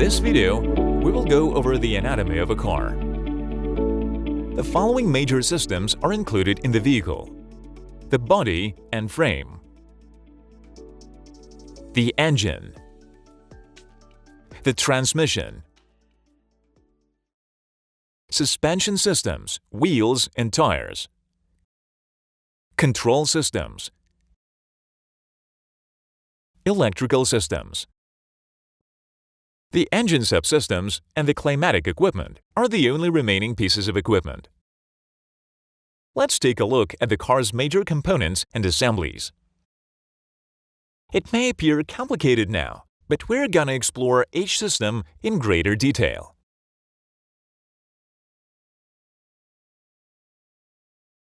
this video, we will go over the anatomy of a car. The following major systems are included in the vehicle: the body and frame, the engine, the transmission, suspension systems, wheels and tires, control systems, electrical systems. The engine subsystems and the climatic equipment are the only remaining pieces of equipment. Let's take a look at the car's major components and assemblies. It may appear complicated now, but we're gonna explore each system in greater detail.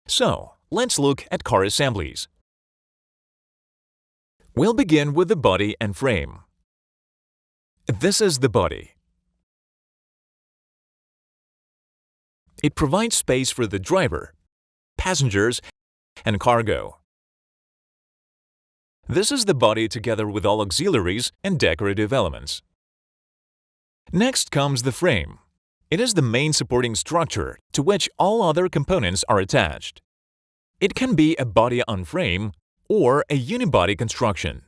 So, let's look at car assemblies. We'll begin with the body and frame. This is the body. It provides space for the driver, passengers, and cargo. This is the body together with all auxiliaries and decorative elements. Next comes the frame. It is the main supporting structure to which all other components are attached. It can be a body-on-frame or a unibody construction.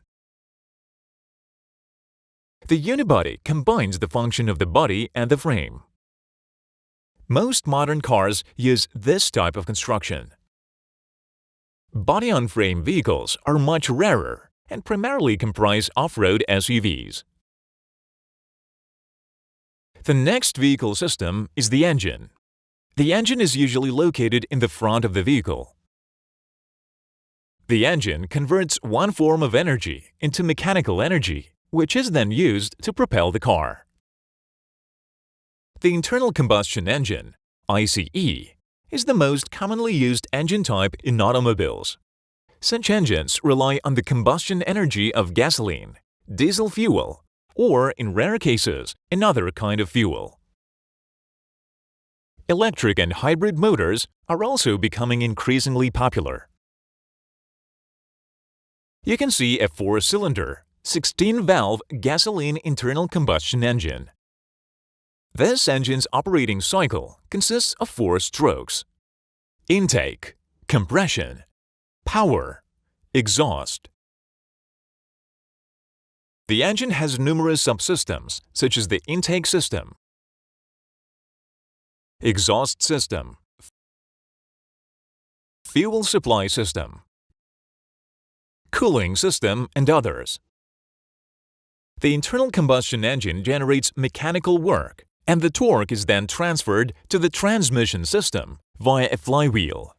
The unibody combines the function of the body and the frame. Most modern cars use this type of construction. Body-on-frame vehicles are much rarer and primarily comprise off-road SUVs. The next vehicle system is the engine. The engine is usually located in the front of the vehicle. The engine converts one form of energy into mechanical energy, which is then used to propel the car. The internal combustion engine, ICE, is the most commonly used engine type in automobiles. Such engines rely on the combustion energy of gasoline, diesel fuel, or, in rare cases, another kind of fuel. Electric and hybrid motors are also becoming increasingly popular. You can see a 4-cylinder, 16-valve gasoline internal combustion engine. This engine's operating cycle consists of 4 strokes: intake, compression, power, exhaust. The engine has numerous subsystems such as the intake system, exhaust system, fuel supply system, cooling system, and others. The internal combustion engine generates mechanical work, and the torque is then transferred to the transmission system via a flywheel.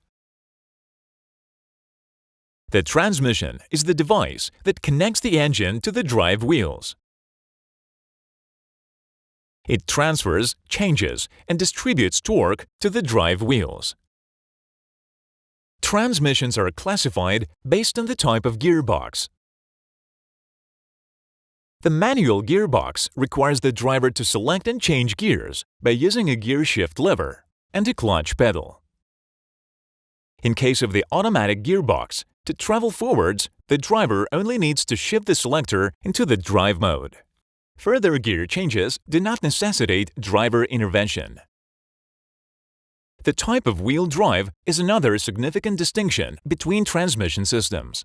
The transmission is the device that connects the engine to the drive wheels. It transfers, changes, and distributes torque to the drive wheels. Transmissions are classified based on the type of gearbox. The manual gearbox requires the driver to select and change gears by using a gear shift lever and a clutch pedal. In case of the automatic gearbox, to travel forwards, the driver only needs to shift the selector into the drive mode. Further gear changes do not necessitate driver intervention. The type of wheel drive is another significant distinction between transmission systems.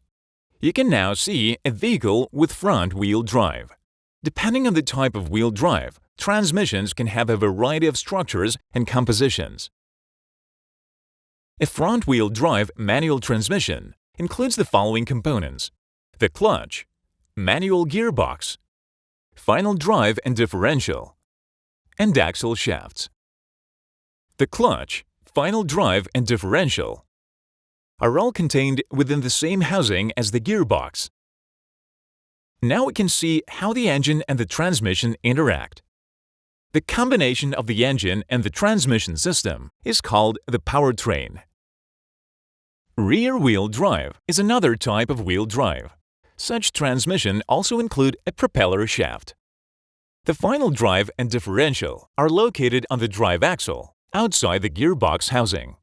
You can now see a vehicle with front-wheel drive. Depending on the type of wheel drive, transmissions can have a variety of structures and compositions. A front-wheel drive manual transmission includes the following components: the clutch, manual gearbox, final drive and differential, and axle shafts. The clutch, final drive, and differential are all contained within the same housing as the gearbox. Now we can see how the engine and the transmission interact. The combination of the engine and the transmission system is called the powertrain. Rear-wheel drive is another type of wheel drive. Such transmission also include a propeller shaft. The final drive and differential are located on the drive axle, outside the gearbox housing.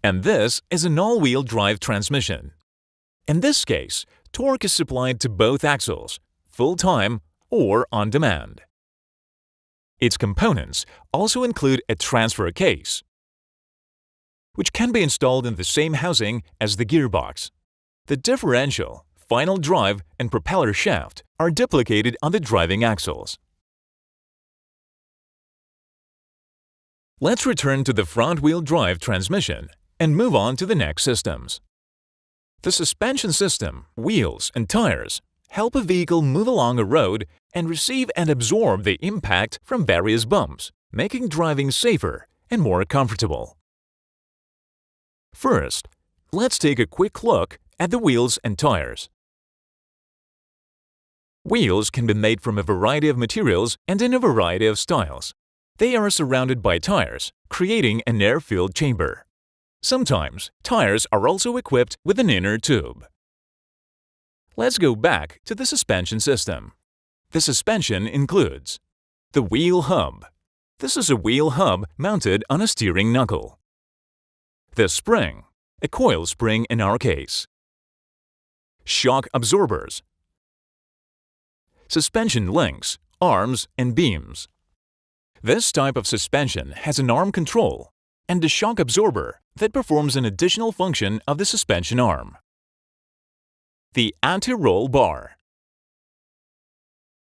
And this is an all-wheel drive transmission. In this case, torque is supplied to both axles, full-time, or on demand. Its components also include a transfer case, which can be installed in the same housing as the gearbox. The differential, final drive, and propeller shaft are duplicated on the driving axles. Let's return to the front-wheel drive transmission and move on to the next systems. The suspension system, wheels, and tires help a vehicle move along a road and receive and absorb the impact from various bumps, making driving safer and more comfortable. First, let's take a quick look at the wheels and tires. Wheels can be made from a variety of materials and in a variety of styles. They are surrounded by tires, creating an air-filled chamber. Sometimes, tires are also equipped with an inner tube. Let's go back to the suspension system. The suspension includes the wheel hub. This is a wheel hub mounted on a steering knuckle. The spring, a coil spring in our case. Shock absorbers. Suspension links, arms, and beams. This type of suspension has an arm control and a shock absorber that performs an additional function of the suspension arm. The anti-roll bar.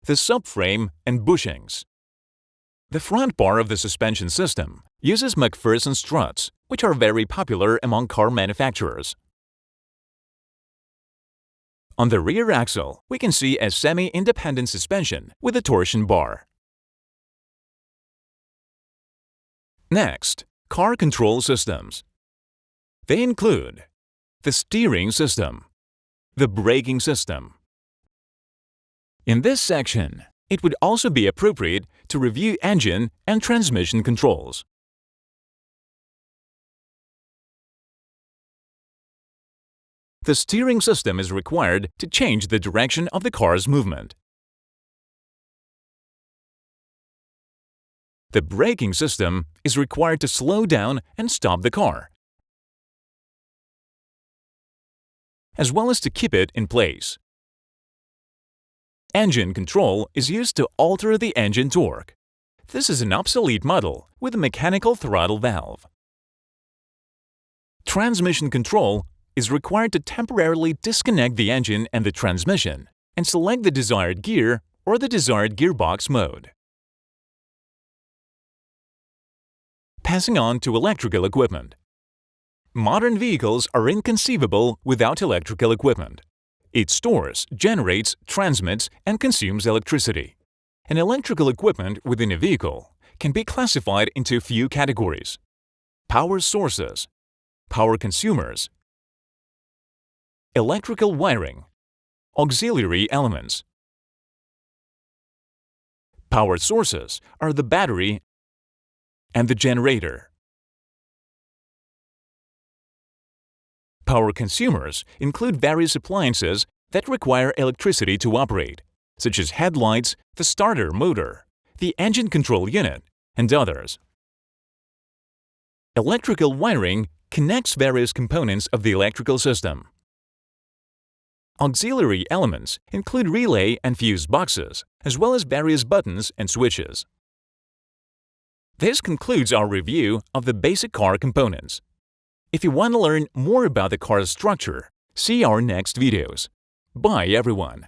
The subframe and bushings. The front bar of the suspension system uses McPherson struts, which are very popular among car manufacturers. On the rear axle, we can see a semi-independent suspension with a torsion bar. Next, car control systems. They include the steering system, the braking system. In this section, it would also be appropriate to review engine and transmission controls. The steering system is required to change the direction of the car's movement. The braking system is required to slow down and stop the car, as well as to keep it in place. Engine control is used to alter the engine torque. This is an obsolete model with a mechanical throttle valve. Transmission control is required to temporarily disconnect the engine and the transmission and select the desired gear or the desired gearbox mode. Passing on to electrical equipment. Modern vehicles are inconceivable without electrical equipment. It stores, generates, transmits, and consumes electricity. An electrical equipment within a vehicle can be classified into a few categories: power sources, power consumers, electrical wiring, auxiliary elements. Power sources are the battery and the generator. Power consumers include various appliances that require electricity to operate, such as headlights, the starter motor, the engine control unit, and others. Electrical wiring connects various components of the electrical system. Auxiliary elements include relay and fuse boxes, as well as various buttons and switches. This concludes our review of the basic car components. If you want to learn more about the car's structure, see our next videos. Bye, everyone!